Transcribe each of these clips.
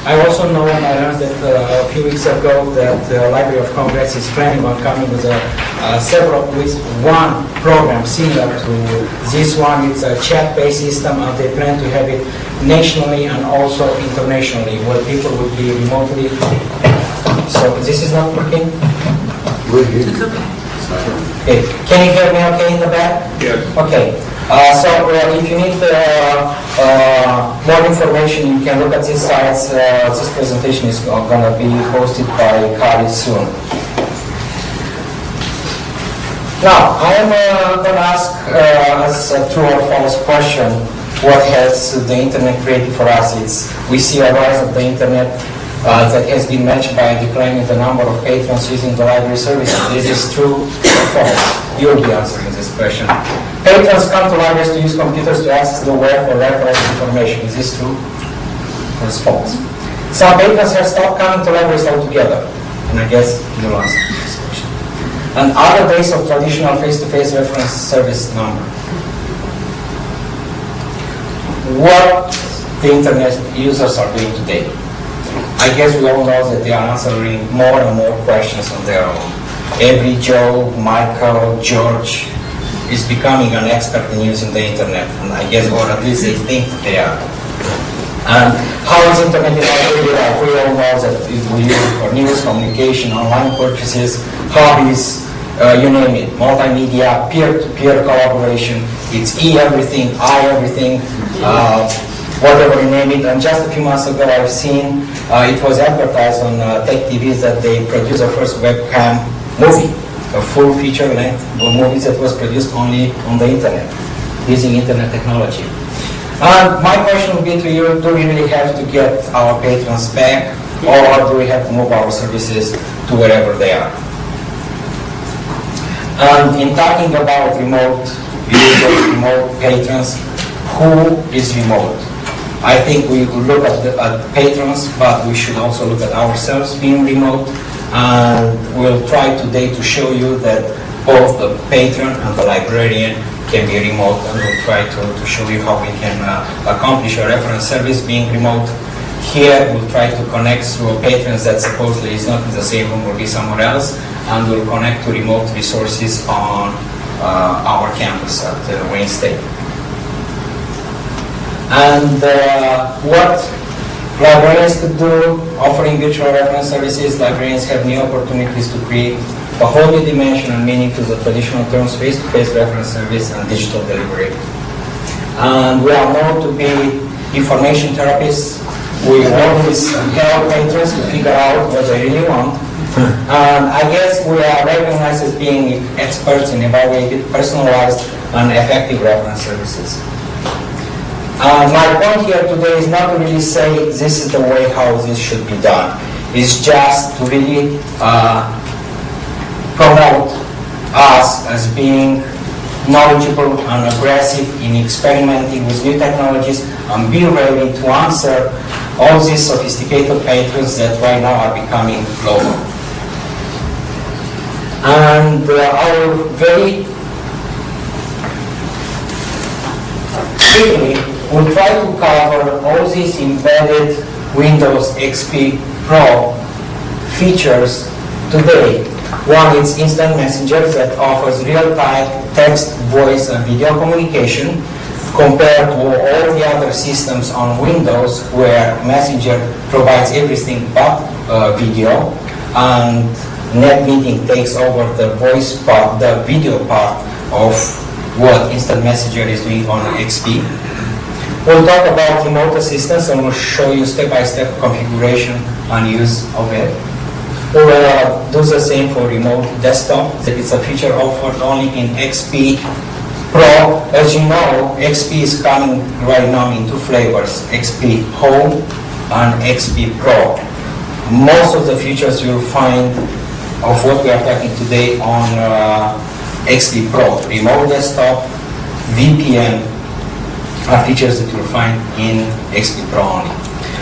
I also know, and I learned that a few weeks ago, that the Library of Congress is planning on coming with with one program similar to this one. It's a chat-based system, and they plan to have it nationally and also internationally, where people would be remotely. So this is not working? It's okay. Okay. Can you hear me okay in the back? Yes. Okay. If you need more information, you can look at these sites. This presentation is going to be hosted by CALI soon. Now, I am going to ask as a true or false question, what has the internet created for us? We see a rise of the internet that has been matched by declining the number of patrons using the library services. This is true or false? You'll be answering this question. Patrons come to libraries to use computers to access the web for reference information. Is this true or is false? Some patrons have stopped coming to libraries altogether, and I guess you'll answer this question. And other days of traditional face-to-face reference service number. What the internet users are doing today. I guess we all know that they are answering more and more questions on their own. Every Joe, Michael, George is becoming an expert in using the internet, and I guess, or at least they think they are. And how is internet in our daily life? We all know that we use it for news, communication, online purchases, hobbies, you name it, multimedia, peer-to-peer collaboration. It's e-everything, I-everything, whatever you name it. And just a few months ago, I've seen it was advertised on tech TVs that they produced their first webcam movie, a full feature-length movie that was produced only on the internet, using internet technology. My question would be to you, do we really have to get our patrons back, or do we have to move our services to wherever they are? And in talking about remote users, remote patrons, who is remote? I think we will look at patrons, but we should also look at ourselves being remote. And we'll try today to show you that both the patron and the librarian can be remote, and we'll try to show you how we can accomplish a reference service being remote. Here we'll try to connect through a patron that supposedly is not in the same room or be somewhere else, and we'll connect to remote resources on our campus at Wayne State. And what librarians could do, offering virtual reference services, librarians have new opportunities to create a whole new dimension and meaning to the traditional terms face-to-face reference service and digital delivery. And we are known to be information therapists. We always help patrons to figure out what they really want. And I guess we are recognized as being experts in evaluating personalized and effective reference services. My point here today is not to really say this is the way how this should be done. It's just to really promote us as being knowledgeable and aggressive in experimenting with new technologies and be ready to answer all these sophisticated patrons that right now are becoming global. And our very quickly, we'll try to cover all these embedded Windows XP Pro features today. One is Instant Messenger that offers real-time text, voice, and video communication compared to all the other systems on Windows where Messenger provides everything but video, and NetMeeting takes over the voice part, the video part of what Instant Messenger is doing on XP. We'll talk about remote assistance, and we'll show you step-by-step configuration and use of it. We'll do the same for remote desktop. It's a feature offered only in XP Pro. As you know, XP is coming right now in two flavors, XP Home and XP Pro. Most of the features you'll find of what we are talking today on XP Pro, remote desktop, VPN, are features that you'll find in XP Pro only.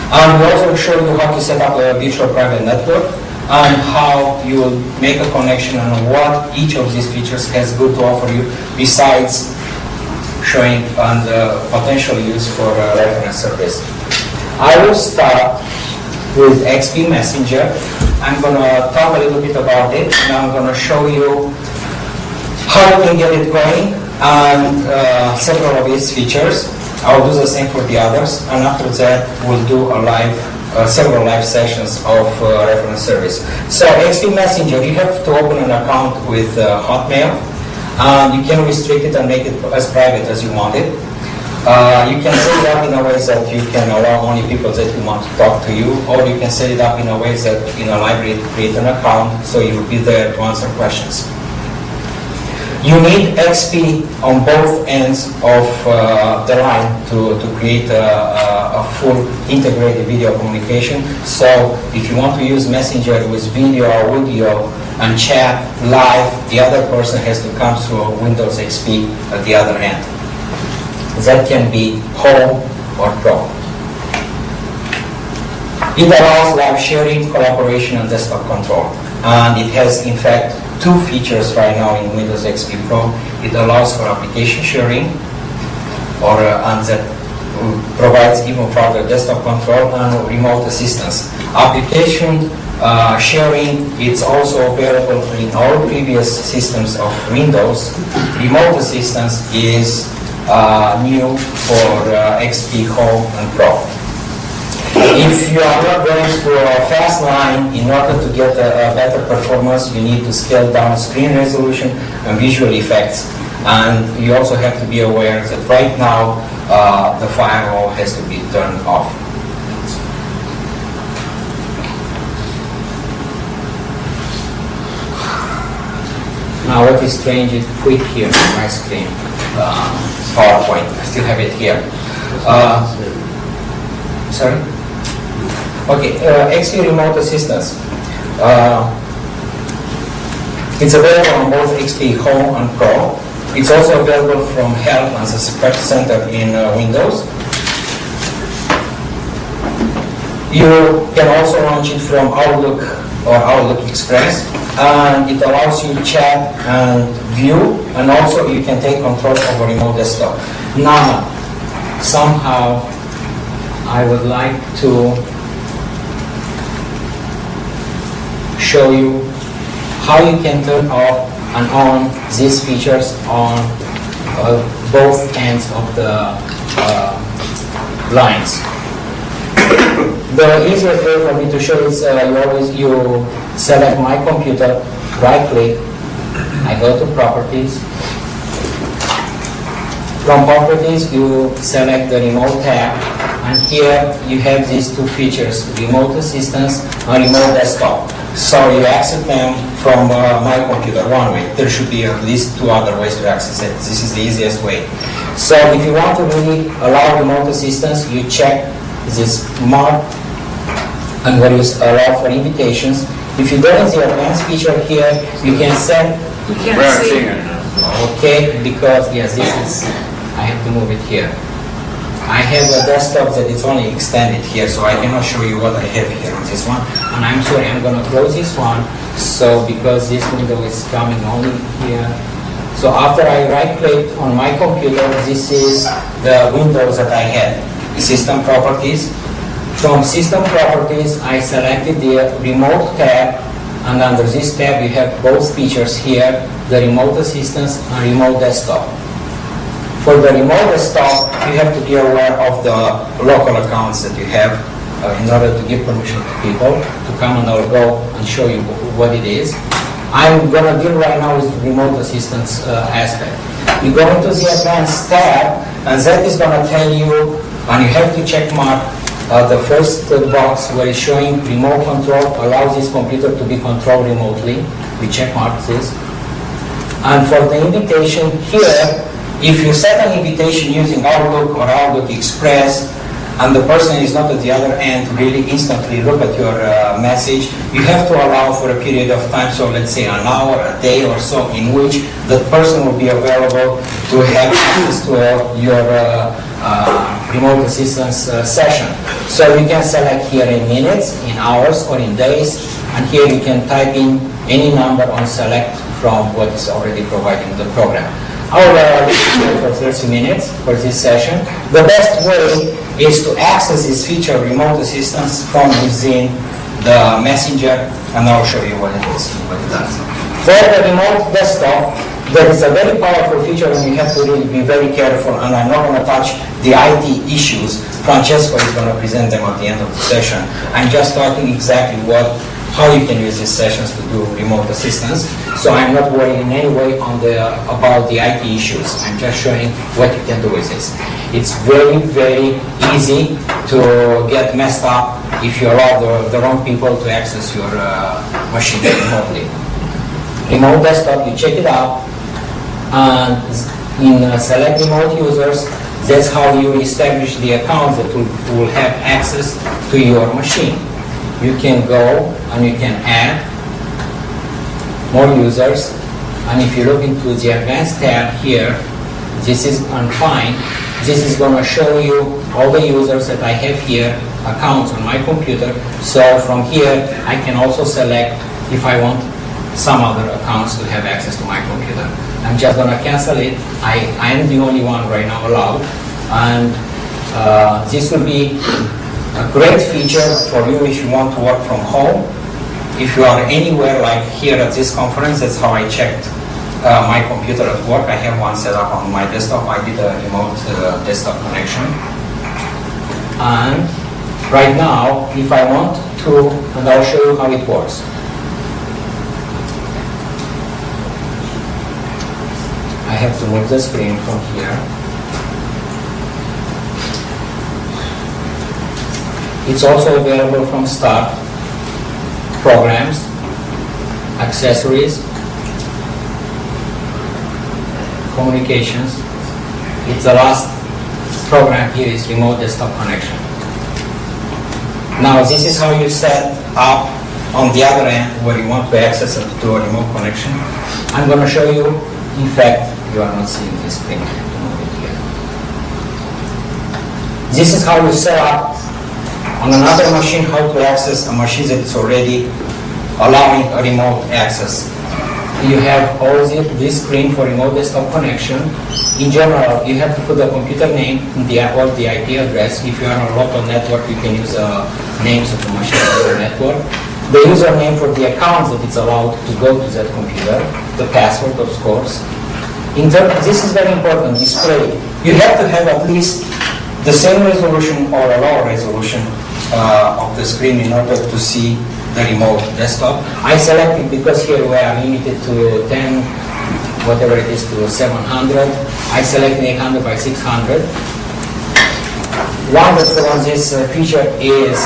And we'll also show you how to set up a virtual private network and how you will make a connection and what each of these features has good to offer you besides showing and potential use for reference service. I will start with XP Messenger. I'm going to talk a little bit about it, and I'm going to show you how you can get it going and several of its features. I'll do the same for the others, and after that we'll do several live sessions of reference service. So XP Messenger, you have to open an account with Hotmail. You can restrict it and make it as private as you want it. You can set it up in a way that you can allow only people that you want to talk to you, or you can set it up in a way that in a library create an account so you'll be there to answer questions. You need XP on both ends of the line to create a full integrated video communication. So if you want to use Messenger with video or audio and chat live, the other person has to come through Windows XP at the other end. That can be Home or Pro. It allows live sharing, collaboration, and desktop control. And it has, in fact, two features right now in Windows XP Pro. It allows for application sharing, and that provides even further desktop control and remote assistance. Application sharing, it's also available in all previous systems of Windows. Remote assistance is new for XP Home and Pro. If you are not going through a fast line, in order to get a better performance, you need to scale down screen resolution and visual effects. And you also have to be aware that right now the firewall has to be turned off. Now what is strange is quit here on my screen. PowerPoint, I still have it here. Sorry? Okay, XP Remote Assistance. It's available on both XP Home and Pro. It's also available from Help as a support center in Windows. You can also launch it from Outlook or Outlook Express, and it allows you to chat and view, and also you can take control over remote desktop. Now, somehow I would like to show you how you can turn off and on these features on both ends of the lines. The easiest way for me to show is you select My Computer, right click, I go to Properties. From Properties you select the Remote tab, and here you have these two features, Remote Assistance and Remote Desktop. So you access them from My Computer one way. There should be at least two other ways to access it. This is the easiest way. So if you want to really allow remote assistance, you check this mark and where you allow for invitations. If you go in the advanced feature here, you can set. You can't see it. Okay, because yes, this is. I have to move it here. I have a desktop that is only extended here, so I cannot show you what I have here on this one. And I'm sorry, I'm going to close this one. So because this window is coming only here. So after I right-click on My Computer, this is the windows that I had. System Properties. From System Properties, I selected the Remote tab, and under this tab you have both features here, the Remote Assistance and Remote Desktop. For the Remote Desktop, you have to be aware of the local accounts that you have in order to give permission to people to come, and I'll go and show you what it is. I'm going to deal right now with the Remote Assistance aspect. You go into the Advanced tab, and that is going to tell you, and you have to check mark the first box where it's showing remote control allows this computer to be controlled remotely. We check mark this. And for the invitation here, if you set an invitation using Outlook or Outlook Express, and the person is not at the other end to really instantly look at your message, you have to allow for a period of time, so let's say an hour, a day or so, in which the person will be available to have access to your remote assistance session. So you can select here in minutes, in hours, or in days, and here you can type in any number on select from what is already provided in the program. I'll leave it for 30 minutes for this session. The best way is to access this feature of remote assistance from within the messenger, and I'll show you what it is, what it does. For the remote desktop, there is a very powerful feature, and you have to really be very careful, and I'm not going to touch the IT issues. Francesco is going to present them at the end of the session. I'm just talking exactly how you can use these sessions to do remote assistance. So I'm not worrying in any way about the IT issues. I'm just showing what you can do with this. It's very, very easy to get messed up if you allow the wrong people to access your machine remotely. Remote desktop, you check it out, and in select remote users, that's how you establish the accounts that will have access to your machine. You can go and you can add more users, and if you look into the advanced tab here, this is undefined. This is going to show you all the users that I have here, accounts on my computer. So from here, I can also select if I want some other accounts to have access to my computer. I'm just going to cancel it. I am the only one right now allowed, and this will be a great feature for you if you want to work from home. If you are anywhere like here at this conference, that's how I checked my computer at work. I have one set up on my desktop. I did a remote desktop connection. And right now, if I want to, and I'll show you how it works. I have to move the screen from here. It's also available from Start, Programs, Accessories, Communications. It's the last program here is Remote Desktop Connection. Now this is how you set up on the other end where you want to access it to a remote connection. I'm going to show you. In fact, you are not seeing this screen. This is how you set up on another machine how to access a machine that is already allowing a remote access. You have all this screen for remote desktop connection. In general, you have to put the computer name or the IP address. If you are on a local network, you can use names of the machine on the network. The username for the account that it's allowed to go to that computer, the password, of course. This is very important, display. You have to have at least the same resolution or a lower resolution of the screen in order to see the remote desktop. I selected because here we are limited to 10, whatever it is, to 700. I selected 800 by 600. Wonderful on this feature is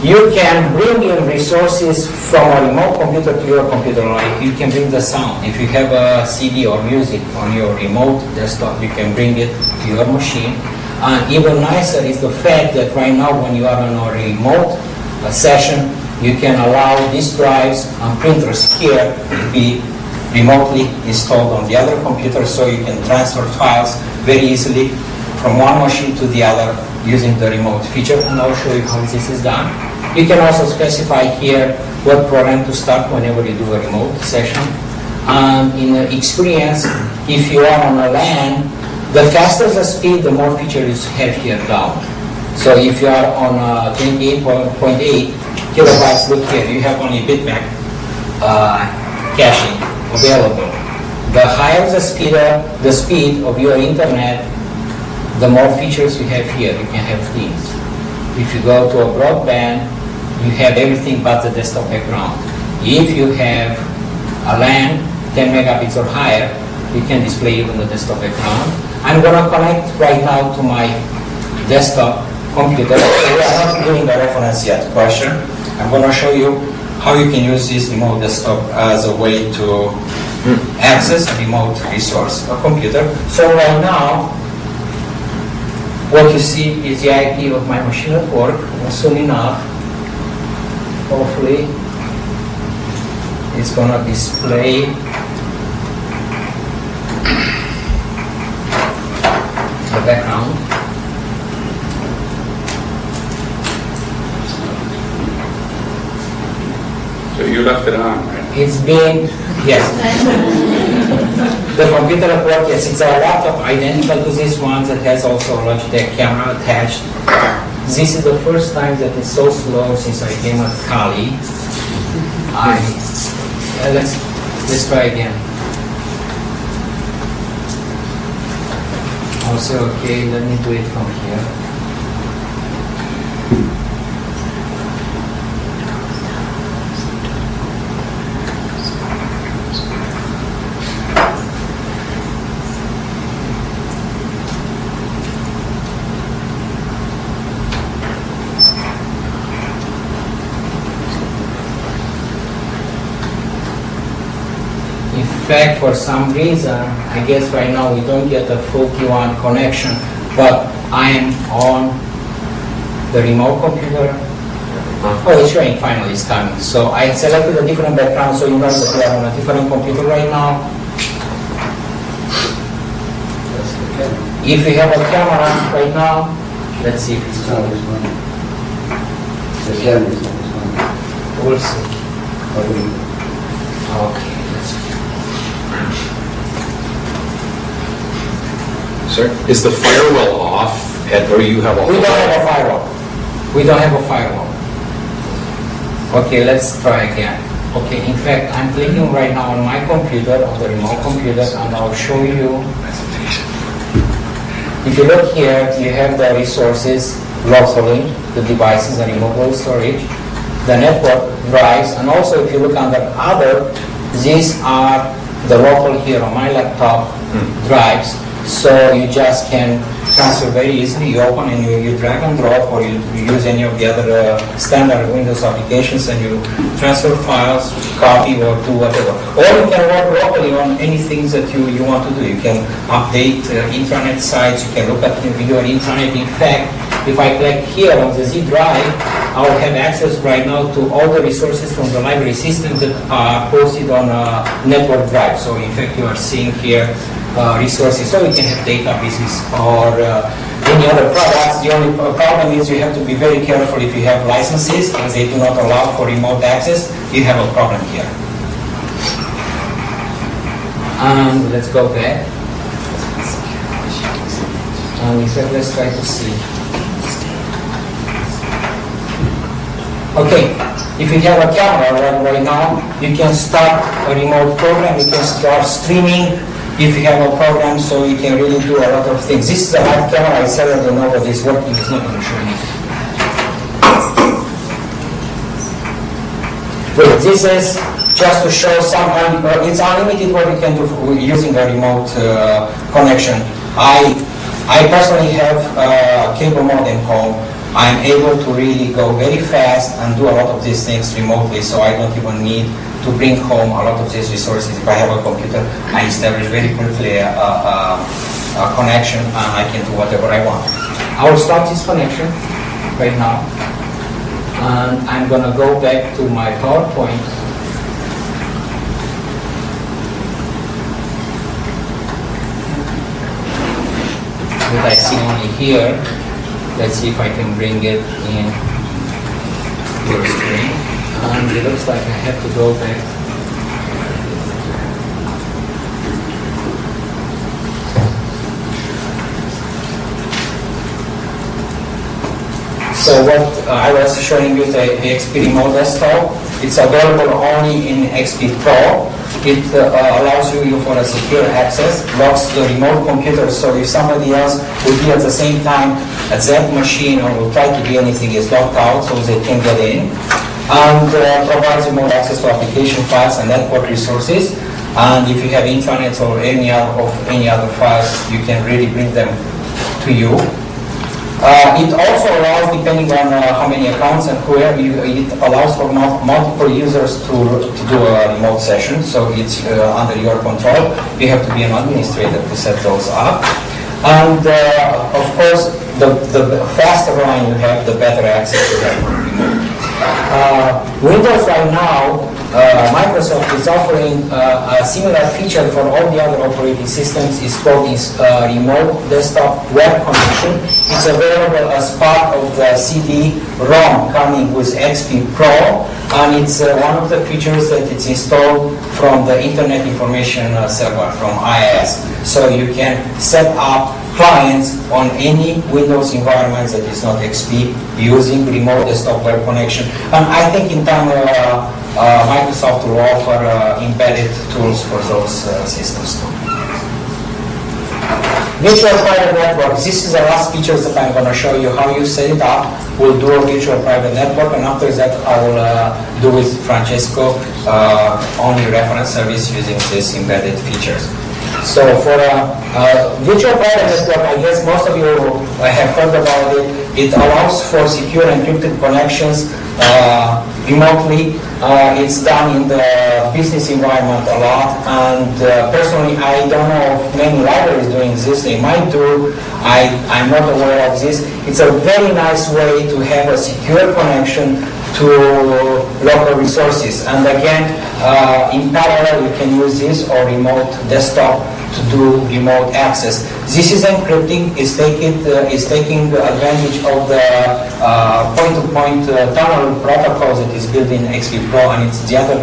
you can bring in resources from a remote computer to your computer. Like you can bring the sound. If you have a CD or music on your remote desktop, you can bring it to your machine. And even nicer is the fact that right now when you are on a remote session, you can allow these drives and printers here to be remotely installed on the other computer, so you can transfer files very easily from one machine to the other using the remote feature, and I'll show you how this is done. You can also specify here what program to start whenever you do a remote session. And in experience, if you are on a LAN, the faster the speed, the more features you have here down. So if you are on 28.8 kilobytes, look here, you have only bitmap caching available. The higher the speed of your internet, the more features you have here. You can have themes. If you go to a broadband, you have everything but the desktop background. If you have a LAN, 10 megabits or higher, you can display even the desktop background. I'm going to connect right now to my desktop computer. We are not doing the reference yet question. I'm going to show you how you can use this remote desktop as a way to access a remote resource, a computer. So right now, what you see is the IP of my machine at work. Soon enough, hopefully, it's going to display the background. So you left it on, right? It's been, yes. The computer at work, yes, it's a laptop identical to this one that has also a Logitech camera attached. This is the first time that it's so slow since I came at CALI. Let's try again. Also, okay, let me do it from here. In fact, for some reason, I guess right now we don't get a full Q1 connection, but I am on the remote computer. Oh, it's showing finally it's coming. So I selected a different background, so you know that we are on a different computer right now. If we have a camera right now, let's see if it's No, coming. it's not. The camera is not. We'll see. Okay. Okay, let's see. Sir, is the firewall off, or you have a... We don't have a firewall. We don't have a firewall. Okay, let's try again. Okay, in fact, I'm clicking right now on my computer, on the remote computer, and I'll show you. If you look here, you have the resources locally, the devices and removable storage, the network drives, and also if you look under other, these are the local here on my laptop drives. So you just can transfer very easily. You open and you drag and drop, or you use any of the other standard Windows applications and you transfer files, copy, or do whatever. Or you can work locally on anything that you want to do. You can update intranet sites, you can look at your intranet. In fact, if I click here on the Z drive, I will have access right now to all the resources from the library system that are posted on a network drive. So in fact, you are seeing here resources, so you can have databases or any other products. The only problem is you have to be very careful if you have licenses, as they do not allow for remote access. You have a problem here. And let's go back. And in fact, let's try to see. Okay, if you have a camera right now, you can start a remote program, you can start streaming. If you have a program, so you can really do a lot of things. This is a live camera. I certainly know that it's working. It's not going to show anything. But this is just to show some. It's unlimited what you can do using a remote connection. I personally have a cable modem home. I'm able to really go very fast and do a lot of these things remotely, so I don't even need to bring home a lot of these resources. If I have a computer, I establish very quickly a connection and I can do whatever I want. I will start this connection right now, and I'm going to go back to my PowerPoint. That I see only here. Let's see if I can bring it in your screen. And it looks like I have to go back. So what I was showing you, the XP Remote Desktop, it's available only in XP Pro. It allows you for a secure access, locks the remote computer, so if somebody else will be at the same time at that machine or will try to do anything, is locked out so they can get in. And provides remote access to application files and network resources. And if you have intranet or any other files, you can really bring them to you. It also allows, depending on how many accounts and where, it allows for multiple users to do a remote session. So it's under your control. You have to be an administrator to set those up. And of course, the faster line you have, the better access you have for remote. Windows right now, Microsoft is offering a similar feature for all the other operating systems. It's called Remote Desktop Web Connection. It's available as part of the CD-ROM coming with XP Pro, and it's one of the features that it's installed from the Internet Information Server, from IIS. So you can set up clients on any Windows environment that is not XP using remote desktop web connection. And I think in time Microsoft will offer embedded tools for those systems too. Virtual private network. This is the last feature that I'm going to show you how you set it up. We'll do a virtual private network, and after that I will do with Francesco only reference service using these embedded features. So for a virtual private network, I guess most of you have heard about it. It allows for secure encrypted connections remotely. It's done in the business environment a lot, and personally I don't know of many libraries doing this. They might do. I'm not aware of this. It's a very nice way to have a secure connection to local resources. And again, in parallel, you can use this or remote desktop to do remote access. This is encrypting. It's taking advantage of the point-to-point tunnel protocol that is built in XP Pro, and it's the other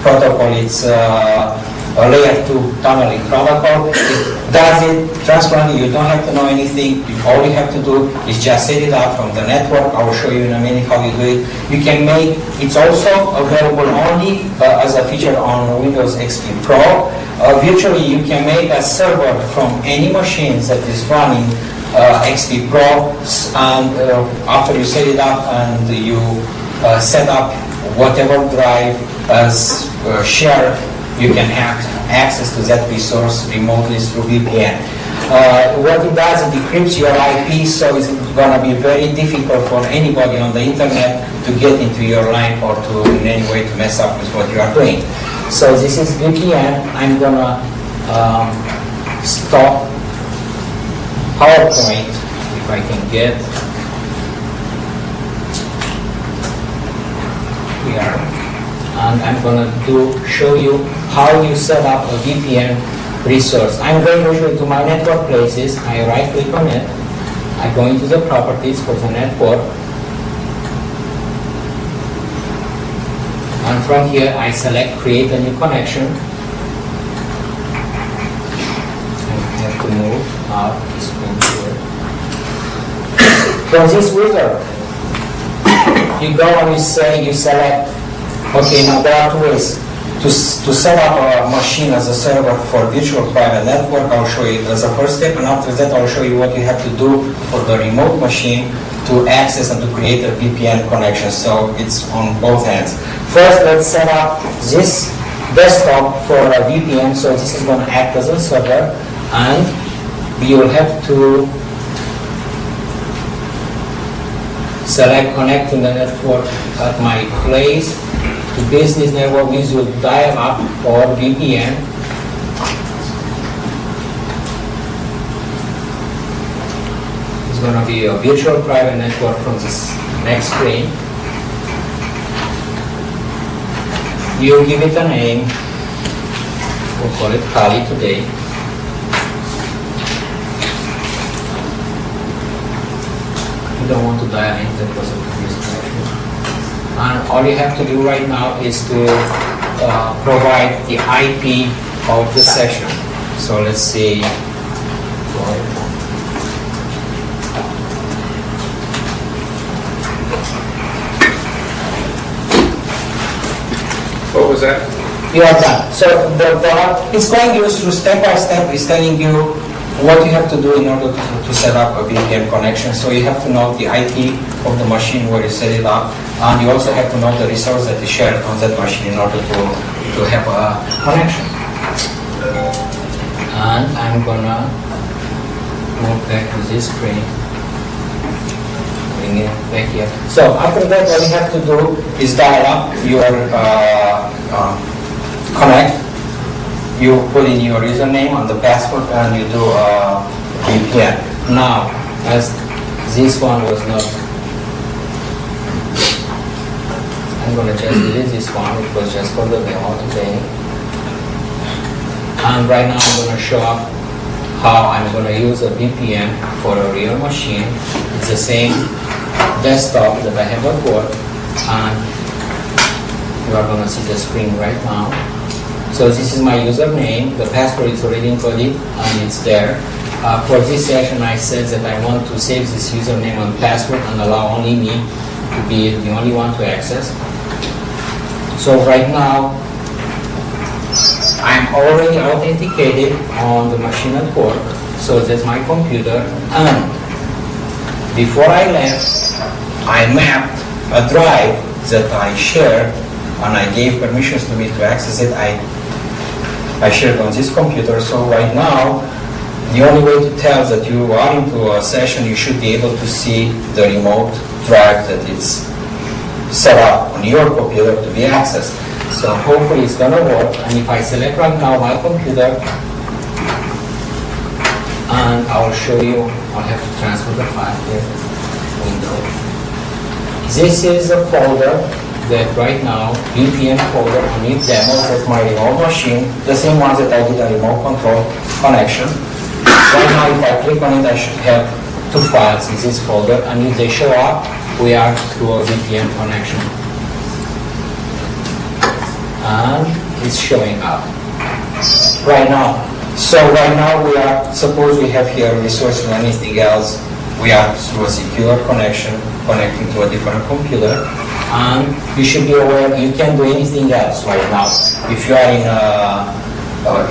protocol. It's a layer 2 tunneling protocol. It does it transparently. You don't have to know anything. All you have to do is just set it up from the network. I will show you in a minute how you do it. You can make, it's also available only as a feature on Windows XP Pro. Virtually, you can make a server from any machine that is running XP Pro, and after you set it up and you set up whatever drive as share, you can have access to that resource remotely through VPN. What it does, it decrypts your IP, so it's going to be very difficult for anybody on the internet to get into your line or to in any way to mess up with what you are doing. So this is VPN. I'm going to stop PowerPoint if I can get here. And I'm going to show you how you set up a VPN resource. I'm going usually to my network places. I right click on it. I go into the properties for the network. And from here I select create a new connection. I have to move out the screen here. From this wizard, you go and you select. Okay, now there are two ways to set up a machine as a server for virtual private network. I'll show you as a first step, and after that I'll show you what you have to do for the remote machine to access and to create a VPN connection. So it's on both ends. First, let's set up this desktop for a VPN. So this is going to act as a server, and we will have to select connect to the network at my place. To business network, we will dial up or VPN. It's going to be a virtual private network from this next screen. You give it a name. We'll call it CALI today. You don't want to dial in, that was a previous connection. And all you have to do right now is to provide the IP of the session. So let's see. What was that? You are done. So it's going you through step by step. It's telling you what you have to do in order to set up a VPN connection. So you have to know the IP of the machine where you set it up, and you also have to know the resource that is shared on that machine in order to have a connection. And I'm gonna move back to this screen, bring it back here. So after that, what you have to do is dial up your connect. You put in your username and the password, and you do a VPN. Now, as this one was not, I'm going to just delete this one. It was just for the demo today. And right now I'm going to show up how I'm going to use a VPN for a real machine. It's the same desktop that I have at work, and you are going to see the screen right now. So this is my username. The password is already encoded and it's there. For this session, I said that I want to save this username and password and allow only me to be the only one to access. So right now, I'm already authenticated on the machine at work, so that's my computer. And before I left, I mapped a drive that I shared, and I gave permissions to me to access it. I shared on this computer, so right now, the only way to tell that you are into a session, you should be able to see the remote drive that is set up on your computer to be accessed. So hopefully it's going to work. And if I select right now my computer, and I'll show you, I'll have to transfer the file here, window. This is a folder that right now, VPN folder, I need demos of my remote machine, the same one that I did a remote control connection. Right now, if I click on it, I should have 2 files in this folder, and if they show up, we are through a VPN connection. And it's showing up right now. So right now, we are, suppose we have here resources or anything else, we are through a secure connection, connecting to a different computer. And you should be aware you can do anything else right now. If you are in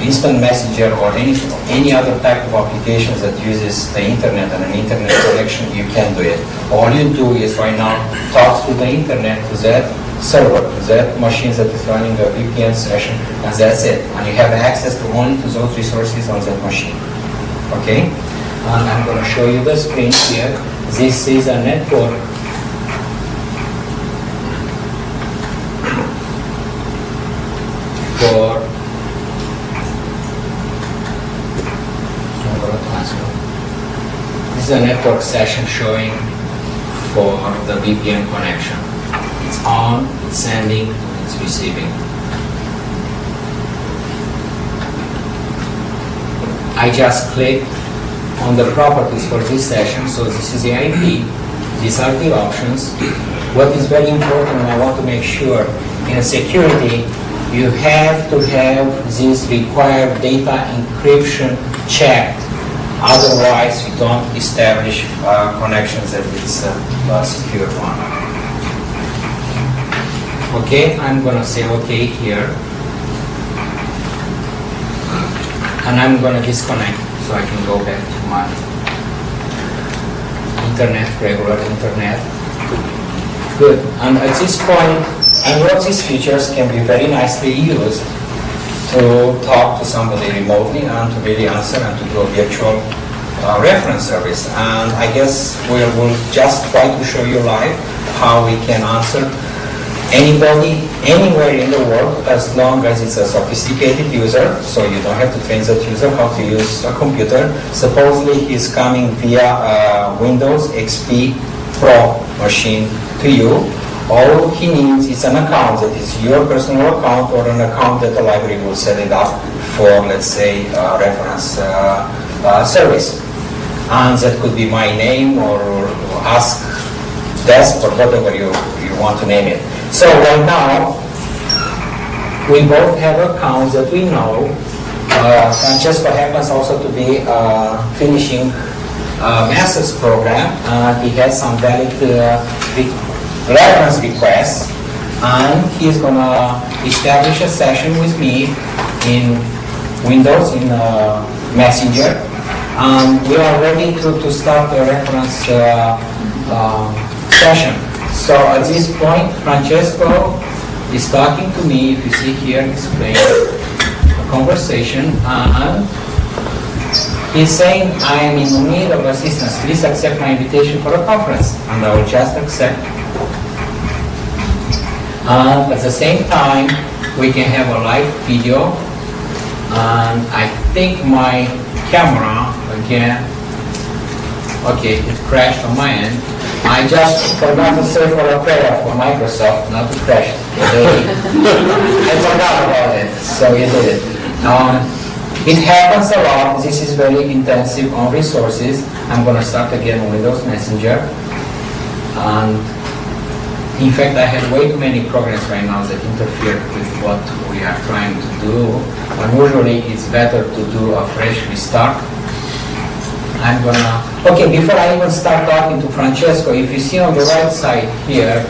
instant messenger or any other type of applications that uses the internet and an internet connection, you can do it. All you do is right now talk through the internet to that server, to that machine that is running the VPN session, and that's it. And you have access to only to those resources on that machine. Okay? And I'm going to show you the screen here. This is a network for this is a network session showing for the VPN connection. It's on, it's sending, it's receiving. I just clicked on the properties for this session, so this is the IP, these are the options. What is very important, and I want to make sure, in security, you have to have this required data encryption checked. Otherwise, you don't establish connections that it's a secure one. Okay, I'm going to say OK here. And I'm going to disconnect so I can go back to my internet, regular internet. Good. And at this point, and what these features can be very nicely used to talk to somebody remotely and to really answer and to do a virtual reference service. And I guess we'll just try to show you live how we can answer anybody, anywhere in the world, as long as it's a sophisticated user, so you don't have to train that user how to use a computer. Supposedly he's coming via Windows XP Pro machine to you. All he needs is an account that is your personal account or an account that the library will set it up for, let's say, reference service. And that could be my name or Ask Desk or whatever you want to name it. So right now, we both have accounts that we know. Francesco happens also to be finishing a master's program. He has some valid reference requests, and he's going to establish a session with me in Windows, in Messenger, and we are ready to start the reference session. So at this point, Francesco is talking to me. If you see here, displaying a conversation, and he's saying, I am in need of assistance. Please accept my invitation for a conference. And I will just accept. And at the same time, we can have a live video. And I think my camera, again, okay, it crashed on my end. I just forgot to say for a prayer for Microsoft not to crash. I forgot about it, so you did it. It happens a lot. This is very intensive on resources. I'm going to start again Windows Messenger. And in fact, I have way too many programs right now that interfere with what we are trying to do. And usually it's better to do a fresh restart. I'm gonna, okay, before I even start talking to Francesco, if you see on the right side here,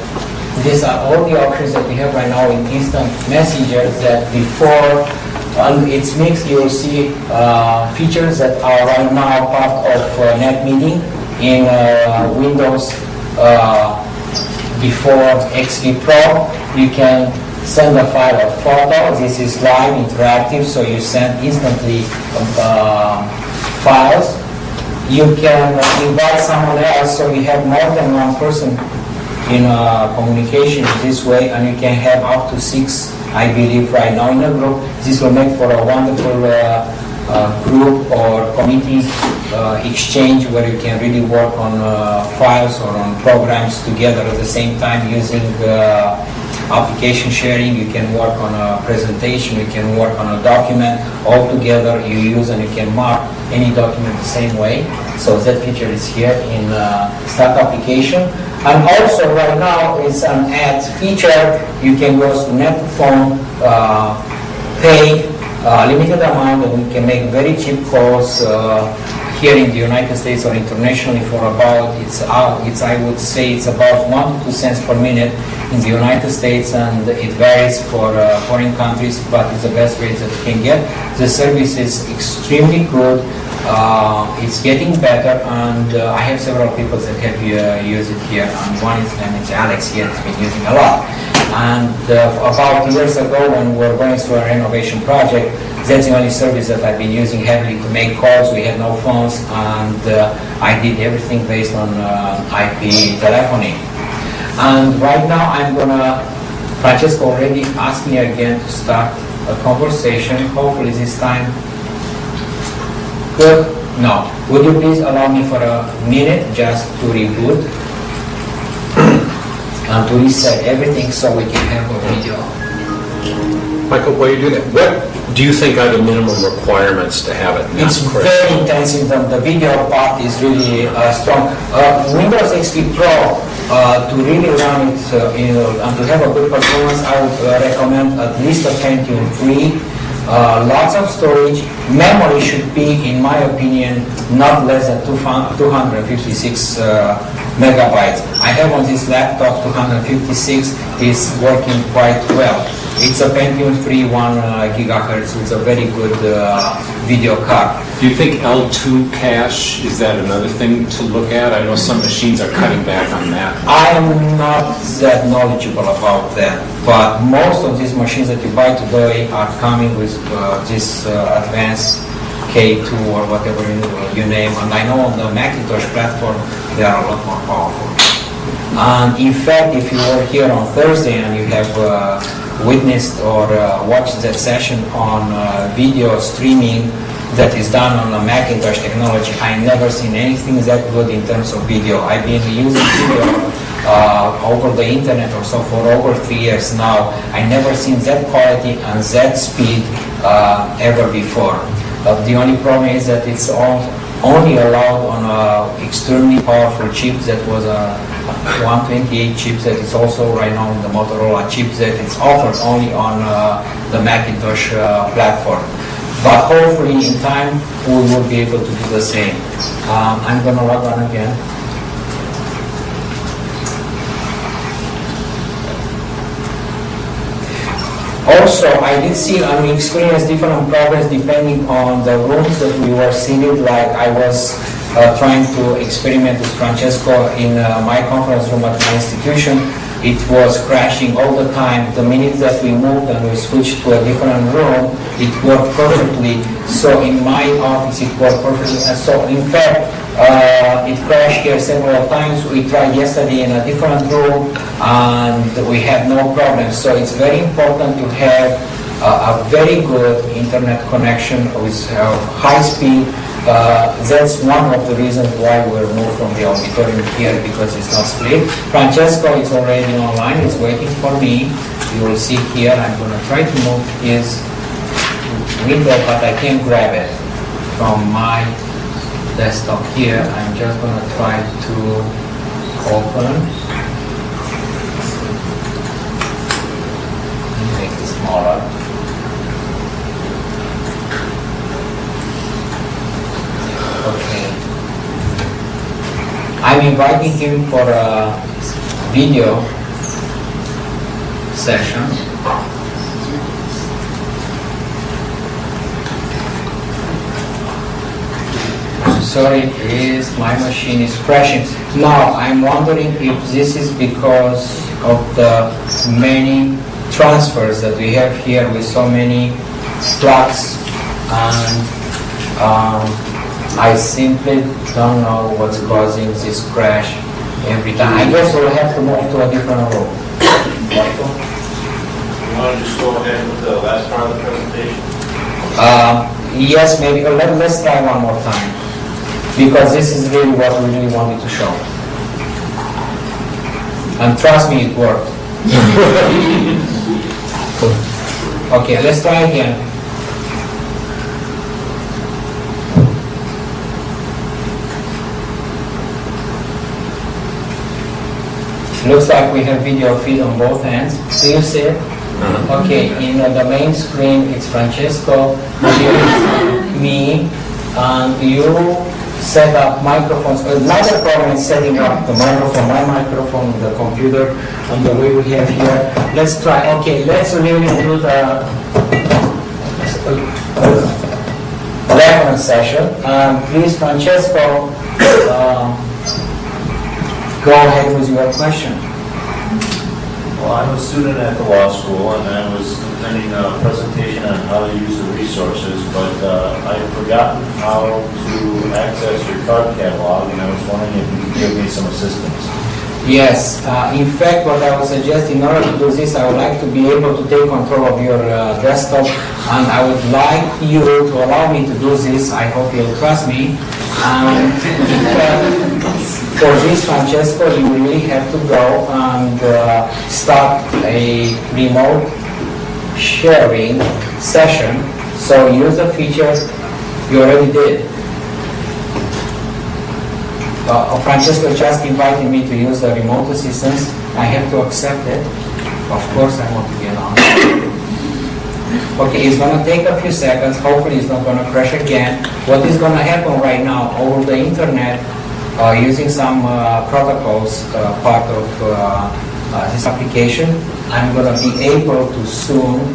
these are all the options that we have right now in instant messenger that before it's mixed, you'll see features that are right now part of net meeting in Windows before XP Pro. You can send a file of photos. This is live interactive, so you send instantly files. You can invite someone else, so you have more than one person in communication this way, and you can have up to 6, I believe, right now in a group. This will make for a wonderful group or committee exchange where you can really work on files or on programs together at the same time using application sharing. You can work on a presentation, you can work on a document all together. You use and you can mark any document the same way. So that feature is here in Start Application. And also right now it's an add feature. You can go to net phone, pay limited amount, and you can make very cheap calls here in the United States or internationally for about, I would say it's about 1 to 2 cents per minute in the United States, and it varies for foreign countries, but it's the best rate that you can get. The service is extremely good. It's getting better, and I have several people that have used it here, and one is named Alex here has been using a lot. And about years ago when we were going through a renovation project, that's the only service that I've been using heavily to make calls. We had no phones, and I did everything based on IP telephony. And right now I'm gonna, Francesco already asked me again to start a conversation. Hopefully this time, good? No. Would you please allow me for a minute just to reboot and to reset everything so we can have a video. Michael, while you're doing that, what do you think are the minimum requirements to have it? It's very intensive. The video part is really strong. Windows XP Pro, to really run it and to have a good performance, I would recommend at least a Pentium 3. Lots of storage. Memory should be, in my opinion, not less than 256 megabytes. I have on this laptop 256. Is working quite well. It's a Pentium 3 1 gigahertz. It's a very good video card. Do you think L2 cache, is that another thing to look at? I know some machines are cutting back on that. I am not that knowledgeable about that, but most of these machines that you buy today are coming with this advanced K2 or whatever you name, and I know on the Macintosh platform they are a lot more powerful. And in fact, if you were here on Thursday and you have witnessed or watched that session on video streaming that is done on a Macintosh technology, I never seen anything that good in terms of video. I've been using video over the internet or so for over 3 years now. I never seen that quality and that speed ever before. The only problem is that it's only allowed on an extremely powerful chip that was a 128 chip that is also right now in the Motorola chip that it's offered only on the Macintosh platform. But hopefully in time we will be able to do the same. I'm going to log on again. Also, I did see and we experienced different progress depending on the rooms that we were seated. Like I was trying to experiment with Francesco in my conference room at my institution. It was crashing all the time. The minute that we moved and we switched to a different room, it worked perfectly. So in my office, it worked perfectly. And so in fact, it crashed here several times. We tried yesterday in a different room, and we had no problem. So it's very important to have a very good internet connection with high speed. That's one of the reasons why we're moved from the auditorium here, because it's not split. Francesco is already online, it's waiting for me. You will see here, I'm going to try to move his window, but I can't grab it from my desktop here. I'm just going to try to open. Make it smaller. Okay. I'm inviting him for a video session. Sorry, please, my machine is crashing. Now, I'm wondering if this is because of the many transfers that we have here with so many plugs, and I simply don't know what's causing this crash every time. I guess we'll have to move to a different room. Michael? You want to just go ahead with the last part of the presentation? Yes, maybe. Let's try one more time, because this is really what we really wanted to show. And trust me, it worked. Okay, let's try again. Looks like we have video feed on both ends. Do you see it? Okay, in the main screen it's Francesco, here is me, and you set up microphones. Another problem is setting up the microphone, my microphone, the computer, and the way we have here. Let's try. Okay, let's really do the reference session. Please, Francesco, go ahead with your question. Well, I'm a student at the law school, and I was attending a presentation on how to use the resources, but I've forgotten how to access your card catalog, and I was wondering if you could give me some assistance. Yes. In fact, what I would suggest, in order to do this, I would like to be able to take control of your desktop, and I would like you to allow me to do this. I hope you'll trust me. And for this, Francesco, you really have to go and start a remote sharing session. So use the feature you already did. Francesco just invited me to use the remote assistance. I have to accept it. Of course, I want to be on. Okay, it's going to take a few seconds. Hopefully, it's not going to crash again. What is going to happen right now over the internet, using some protocols, part of this application, I'm going to be able to soon.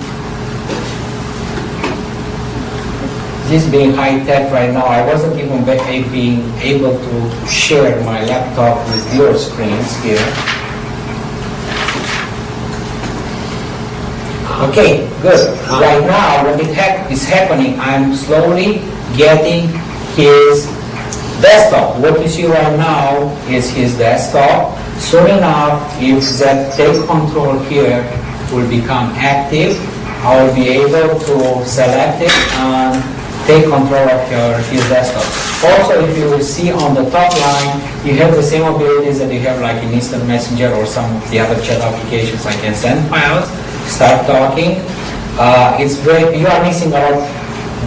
This being high-tech right now, I wasn't even being able to share my laptop with your screens here. Okay, good. Right now, what is happening, I'm slowly getting his desktop. What you see right now is his desktop. Soon enough, if that take control here will become active, I will be able to select it and take control of his desktop. Also, if you will see on the top line, you have the same abilities that you have like in Instant Messenger or some of the other chat applications. I can send files, start talking. You are missing out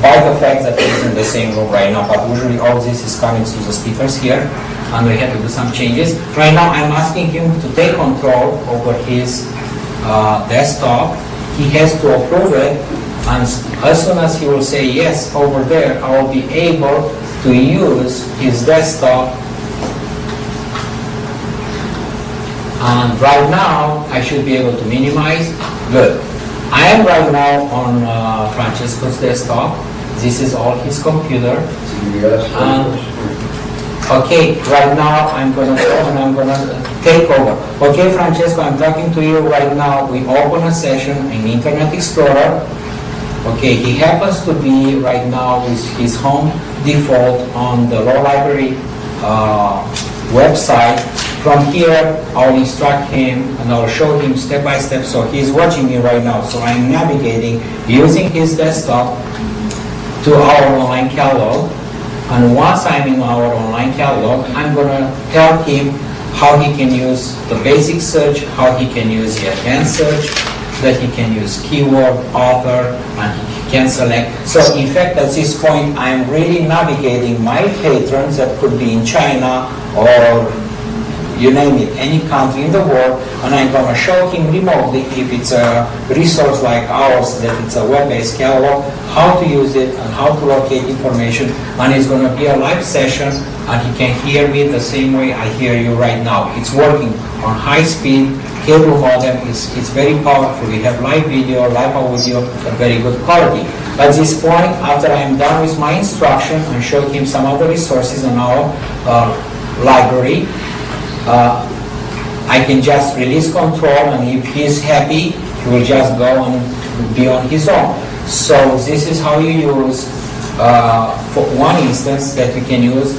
by the fact that it's in the same room right now, but usually all this is coming through the speakers here, and we had to do some changes. Right now, I'm asking him to take control over his desktop. He has to approve it. And as soon as he will say yes over there, I will be able to use his desktop. And right now, I should be able to minimize. Good. I am right now on Francesco's desktop. This is all his computer. Okay, right now I'm going to go and I'm going to take over. Okay, Francesco, I'm talking to you right now. We open a session in Internet Explorer. Okay, he happens to be right now with his home default on the law library website. From here, I'll instruct him and I'll show him step by step. So he's watching me right now. So I'm navigating using his desktop to our online catalog. And once I'm in our online catalog, I'm going to tell him how he can use the basic search, how he can use the advanced search, that he can use keyword, author, and he can select. So in fact, at this point, I'm really navigating my patrons that could be in China or you name it, any country in the world, and I'm going to show him remotely, if it's a resource like ours, that it's a web-based catalog, how to use it and how to locate information, and it's going to be a live session, and he can hear me the same way I hear you right now. It's working on high speed, cable modem, it's very powerful. We have live video, live audio, a very good quality. At this point, after I'm done with my instruction and show him some other resources in our library, I can just release control, and if he's happy, he will just go and be on his own. So this is how you use, for one instance that you can use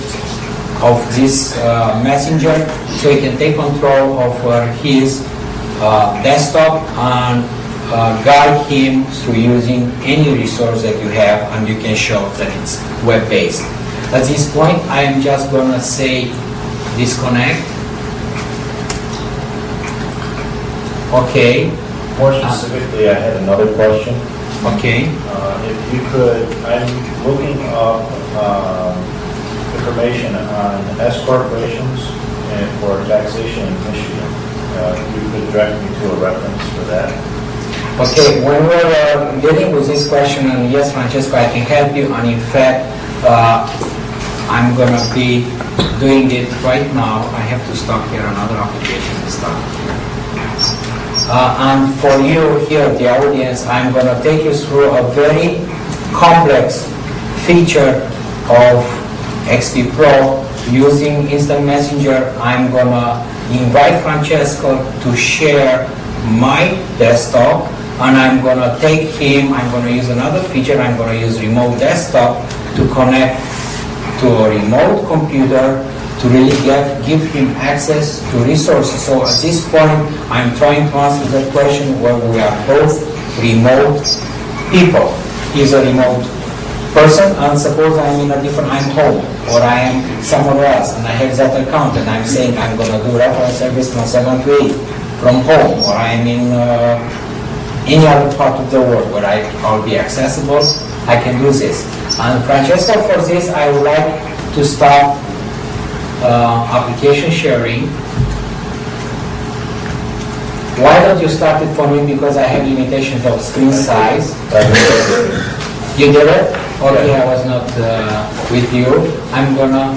of this messenger, so you can take control of his desktop and guide him through using any resource that you have, and you can show that it's web-based. At this point, I am just going to say disconnect. Okay. More specifically, I had another question. Okay. If you could, I'm looking up information on S corporations and for taxation in Michigan. If you could direct me to a reference for that. Okay, when we're dealing with this question, and yes, Francesco, I can help you, and in fact, I'm going to be doing it right now. I have to stop here, another application to stop here. And for you here, the audience, I'm going to take you through a very complex feature of XP Pro using Instant Messenger. I'm going to invite Francesco to share my desktop, and I'm going to take him, I'm going to use another feature, I'm going to use remote desktop to connect to a remote computer to really give him access to resources. So at this point, I'm trying to answer that question where we are both remote people. He's a remote person, and suppose I'm in a different, I'm home, or I am somewhere else, and I have that account, and I'm saying I'm going to do reference service from 7 to 8 from home, or I'm in any other part of the world where I'll be accessible, I can do this. And Francesco, for this, I would like to start application sharing. Why don't you start it for me? Because I have limitations of screen size. You did it? Okay, I was not with you. I'm gonna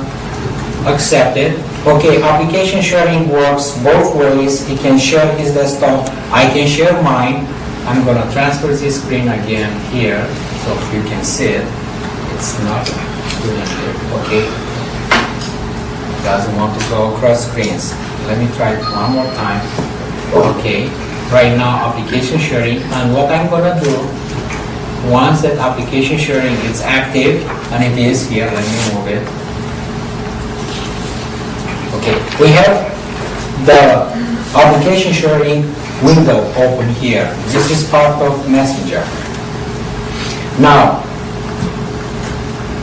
accept it. Okay, application sharing works both ways. He can share his desktop, I can share mine. I'm gonna transfer this screen again here, so you can see it. It's not doing it. Okay. Doesn't want to go across screens. Let me try it one more time. Okay. Right now, application sharing, and what I'm gonna do, once that application sharing is active, and it is here, let me move it. Okay, we have the application sharing window open here. This is part of Messenger. Now,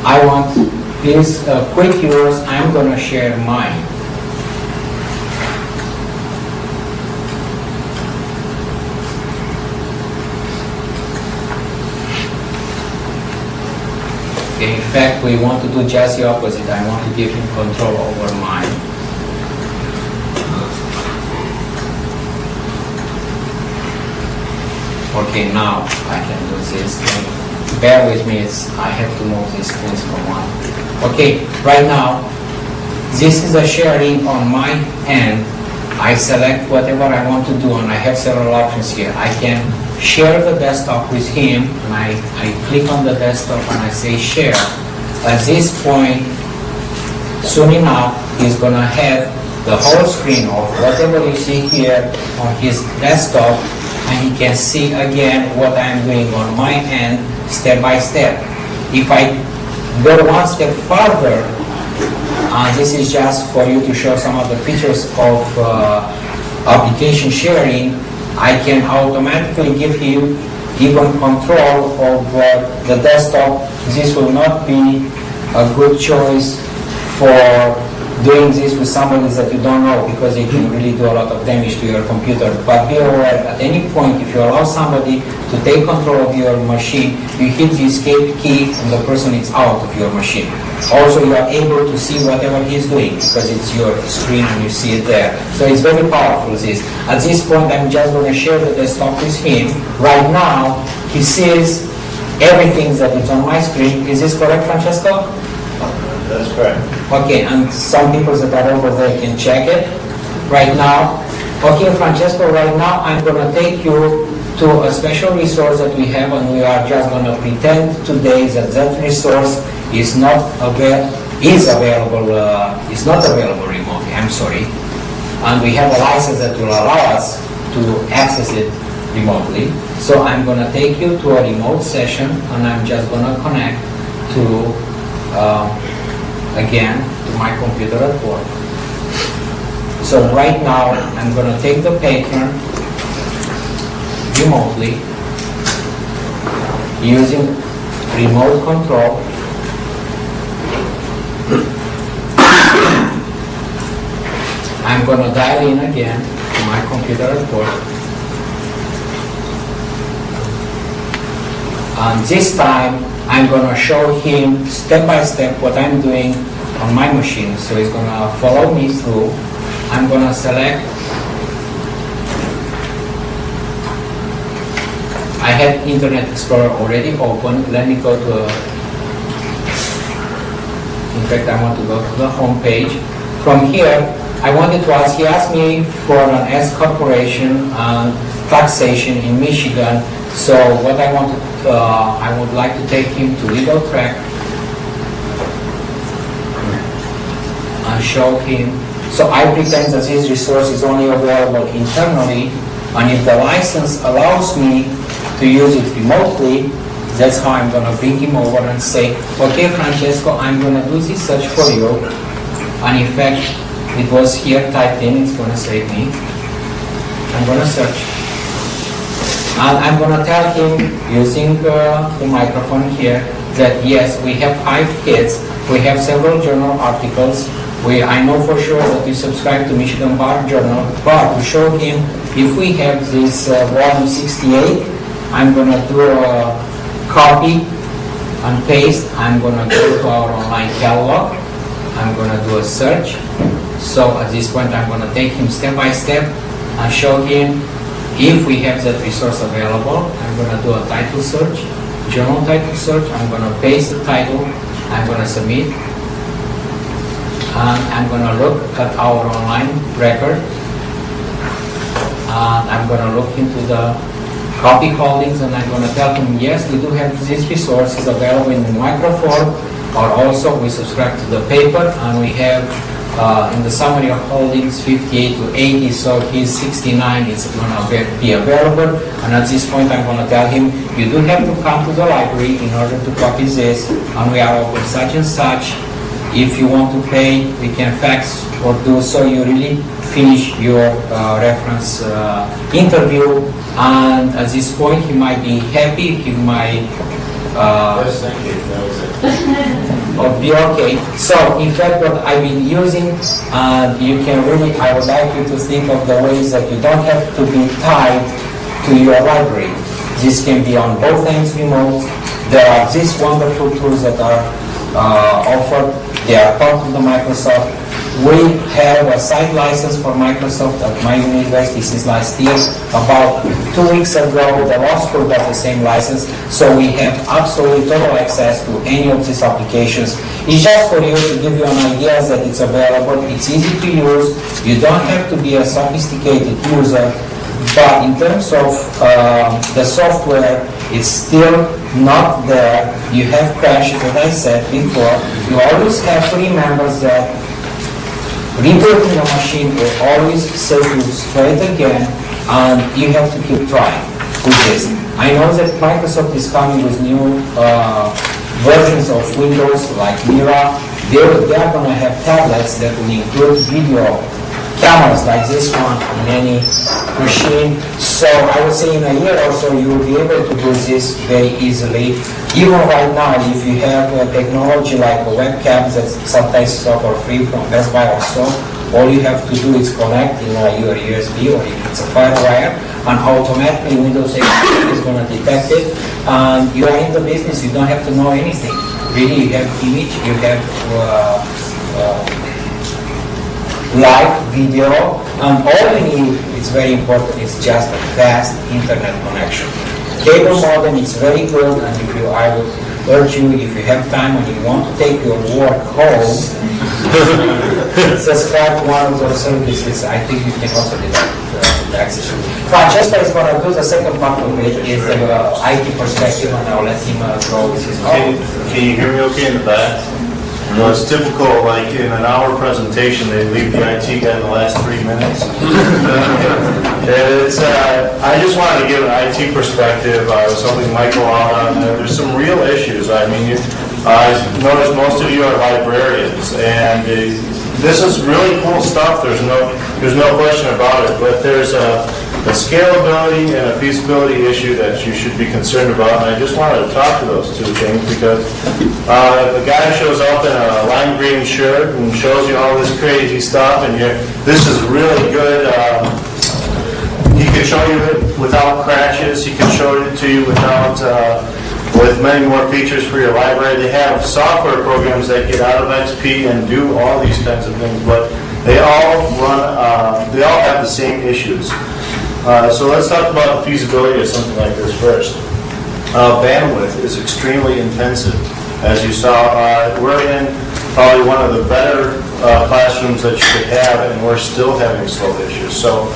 I want this quick use. I'm going to share mine. In fact, we want to do just the opposite. I want to give him control over mine. Okay, now I can do this thing. Bear with me, I have to move these screens from one. Okay, right now, this is a sharing on my end. I select whatever I want to do, and I have several options here. I can share the desktop with him, and I click on the desktop and I say share. At this point, soon enough, he's going to have the whole screen of whatever you see here on his desktop, and he can see again what I'm doing on my end, step by step. If I go one step further, this is just for you to show some of the features of application sharing, I can automatically give him even control of the desktop. This will not be a good choice for doing this with somebody that you don't know, because it can really do a lot of damage to your computer. But be aware, at any point, if you allow somebody to take control of your machine, you hit the escape key and the person is out of your machine. Also, you are able to see whatever he's doing because it's your screen and you see it there. So it's very powerful, this. At this point, I'm just going to share the desktop with him. Right now, he sees everything that is on my screen. Is this correct, Francesco? That's correct. Okay, and some people that are over there can check it right now. Okay, Francesco, right now I'm going to take you to a special resource that we have, and we are just going to pretend today that that resource is not available remotely. I'm sorry. And we have a license that will allow us to access it remotely. So I'm going to take you to a remote session, and I'm just going to connect to again to my computer at work. So right now I'm going to take the patron remotely using remote control. I'm going to dial in again to my computer at work. And this time I'm going to show him step by step what I'm doing on my machine. So he's going to follow me through. I'm going to select. I had Internet Explorer already open. Let me go to in fact, I want to go to the home page. From here, I wanted to ask, he asked me for an S corporation and taxation in Michigan. So what I wanted, I would like to take him to legal track and show him. So I pretend that this resource is only available internally, and if the license allows me to use it remotely, that's how I'm going to bring him over and say, okay, Francesco, I'm going to do this search for you. And in fact, it was here typed in, it's going to save me. I'm going to search. And I'm going to tell him, using the microphone here, that yes, we have 5 kids, we have several journal articles, I know for sure that you subscribe to Michigan Bar Journal, but to show him, if we have this volume 68, I'm going to do a copy and paste. I'm going to go to our online catalog. I'm going to do a search. So at this point, I'm going to take him step by step and show him if we have that resource available. I'm going to do a title search, journal title search. I'm going to paste the title. I'm going to submit. And I'm going to look at our online record. And I'm going to look into the copy holdings, and I'm going to tell him, yes, we do have these resources available in the microform, or also we subscribe to the paper, and we have in the summary of holdings 58 to 80, so his 69 is going to be available. And at this point, I'm going to tell him, you do have to come to the library in order to copy this, and we are open such and such. If you want to pay, we can fax or do so. You really finish your reference interview, and at this point he might be happy, he might Yes, thank you. That was it. or be okay. So in fact what I've been using, and you can really, I would like you to think of the ways that you don't have to be tied to your library. This can be on both ends remote. There are these wonderful tools that are offered. They are part of the Microsoft. We have a site license for Microsoft at my university since last year. About 2 weeks ago, the law school got the same license, so we have absolutely total access to any of these applications. It's just for you to give you an idea that it's available. It's easy to use. You don't have to be a sophisticated user, but in terms of the software, it's still not there. You have crashes, as I said before. You always have to remember that rebooting the machine will always set you straight again, and you have to keep trying with this. I know that Microsoft is coming with new versions of Windows like Mira. They are going to have tablets that will include video cameras like this one in any machine. So I would say in a year or so you will be able to do this very easily. Even right now, if you have technology like a webcam that sometimes offer free from Best Buy or so, all you have to do is connect in your USB or if it's a FireWire, and automatically Windows XP is going to detect it. And you are in the business, you don't have to know anything. Really, you have image, you have live video, and all we need, it's very important, is just a fast internet connection. Cable modem is very good, and I would urge you, if you have time and you want to take your work home, subscribe to one of those services. I think you can also do that. Access. Francesco is going to do the second part of it, is the IT perspective, and I'll let him go with his Can you hear me okay in the back? You know, it's typical, like in an hour presentation, they leave the IT guy in the last 3 minutes. I just wanted to give an IT perspective. I was helping Michael out on there's some real issues. I mean, I noticed most of you are librarians, and this is really cool stuff. There's no question about it, but there's a scalability and a feasibility issue that you should be concerned about, and I just wanted to talk to those two things because if a guy shows up in a lime green shirt and shows you all this crazy stuff, and this is really good, he can show you it without crashes, he can show it to you with many more features for your library. They have software programs that get out of XP and do all these kinds of things, but they all have the same issues. So let's talk about the feasibility of something like this first. Bandwidth is extremely intensive. As you saw, we're in probably one of the better classrooms that you could have, and we're still having slow issues. So,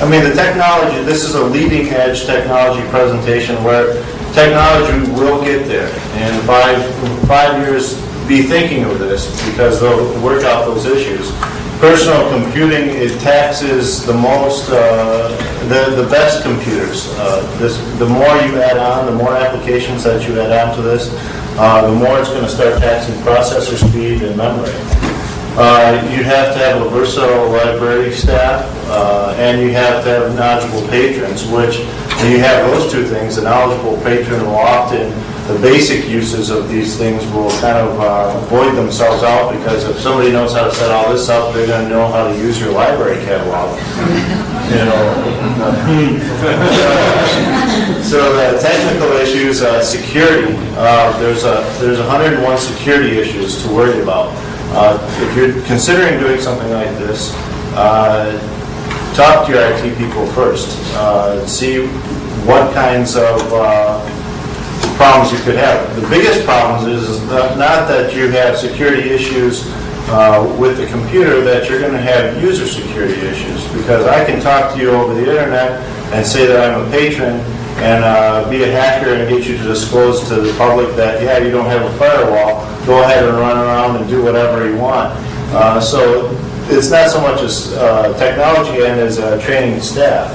I mean, the technology, this is a leading edge technology presentation where technology will get there. And in 5 years, be thinking of this because they'll work out those issues. Personal computing, it taxes the most, the best computers. The more you add on, the more applications that you add on to this, the more it's going to start taxing processor speed and memory. You have to have a versatile library staff, and you have to have knowledgeable patrons, which when you have those two things, the knowledgeable patron will often, the basic uses of these things will kind of void themselves out because if somebody knows how to set all this up, they're going to know how to use your library catalog. You know. So the technical issues, security. There's 101 security issues to worry about. If you're considering doing something like this, talk to your IT people first. See what kinds of problems you could have. The biggest problems is not that you have security issues with the computer, that you're going to have user security issues. Because I can talk to you over the internet and say that I'm a patron and be a hacker and get you to disclose to the public that, yeah, you don't have a firewall. Go ahead and run around and do whatever you want. So it's not so much as technology and as training staff.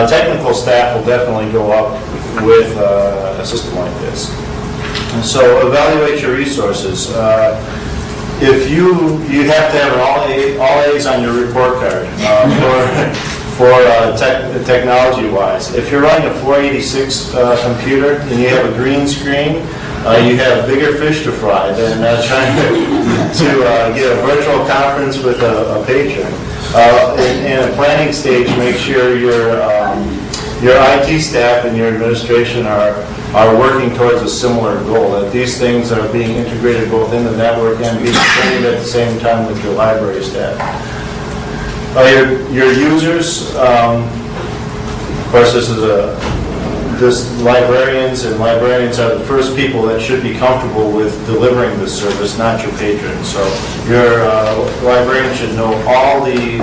Technical staff will definitely go up with a system like this. And so evaluate your resources. If you have to have an all A's on your report card for technology-wise. If you're running a 486 computer and you have a green screen, you have bigger fish to fry than trying to get a virtual conference with a patron. In a planning stage, make sure your IT staff and your administration are working towards a similar goal, that these things are being integrated both in the network and being trained at the same time with your library staff. Your users, of course, librarians are the first people that should be comfortable with delivering this service, not your patrons. So your librarian should know all the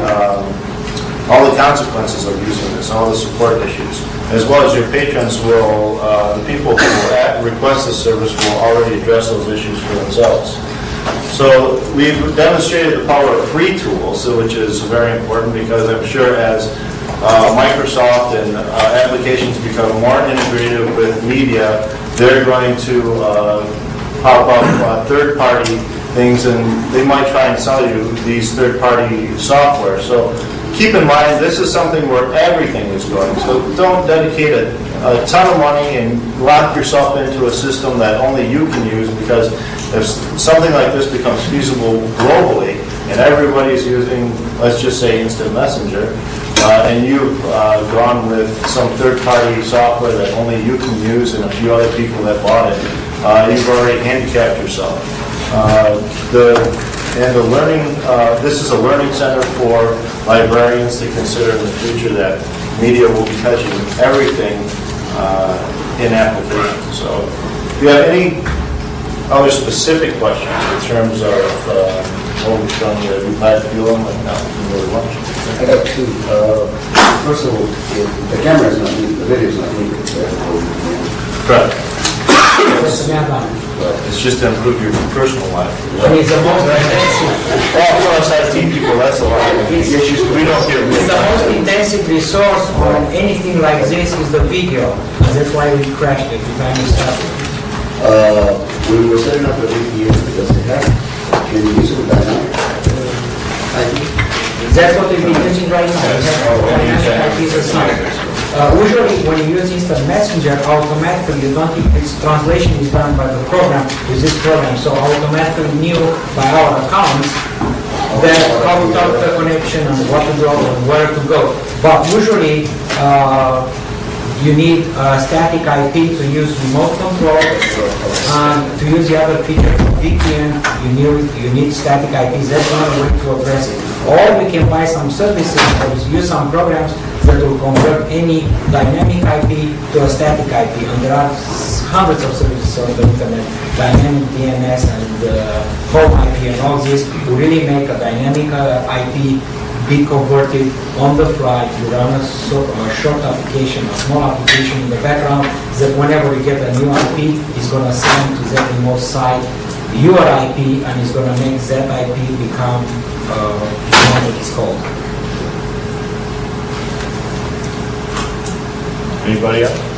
consequences of using this, all the support issues, as well as your patrons will, the people who will request the service will already address those issues for themselves. So we've demonstrated the power of free tools, which is very important because I'm sure as Microsoft and applications become more integrated with media, they're going to pop up third-party things, and they might try and sell you these third-party software. So keep in mind, this is something where everything is going. So don't dedicate a ton of money and lock yourself into a system that only you can use, because if something like this becomes feasible globally and everybody's using, let's just say, Instant Messenger, and you've gone with some third-party software that only you can use and a few other people that bought it, you've already handicapped yourself. The learning, this is a learning center for librarians to consider in the future, that media will be touching everything in application. So if you have any other specific questions in terms of what we've shown you, we've had to deal with now, really much. I got two. First of all, the camera is not needed, the video is not needed. Correct. It's It's just to improve your personal life. the most intensive. All for us IT people, that's a lot. We don't get It's the most intensive resource on anything like this is the video. And that's why we crashed it when we started. We were setting up a VPN because they have, can you use it with dynamic? That's what we've been using right now. We have dynamic IPs assigned. Usually when you use Instant Messenger, automatically you don't think its translation is done by the program with this program, so automatically knew by our accounts that how to talk the connection and what to do and where to go. But usually you need a static IP to use remote control, and to use the other feature for VPN, you need static IPs. That's one way to address it. Or we can buy some services or use some programs that will convert any dynamic IP to a static IP. And there are hundreds of services on the internet, dynamic DNS and home IP and all this, to really make a dynamic IP be converted on the fly. You run a short application, a small application in the background, that whenever you get a new IP, it's going to send to that remote site your IP, and it's going to make that IP become what it's called. Anybody else?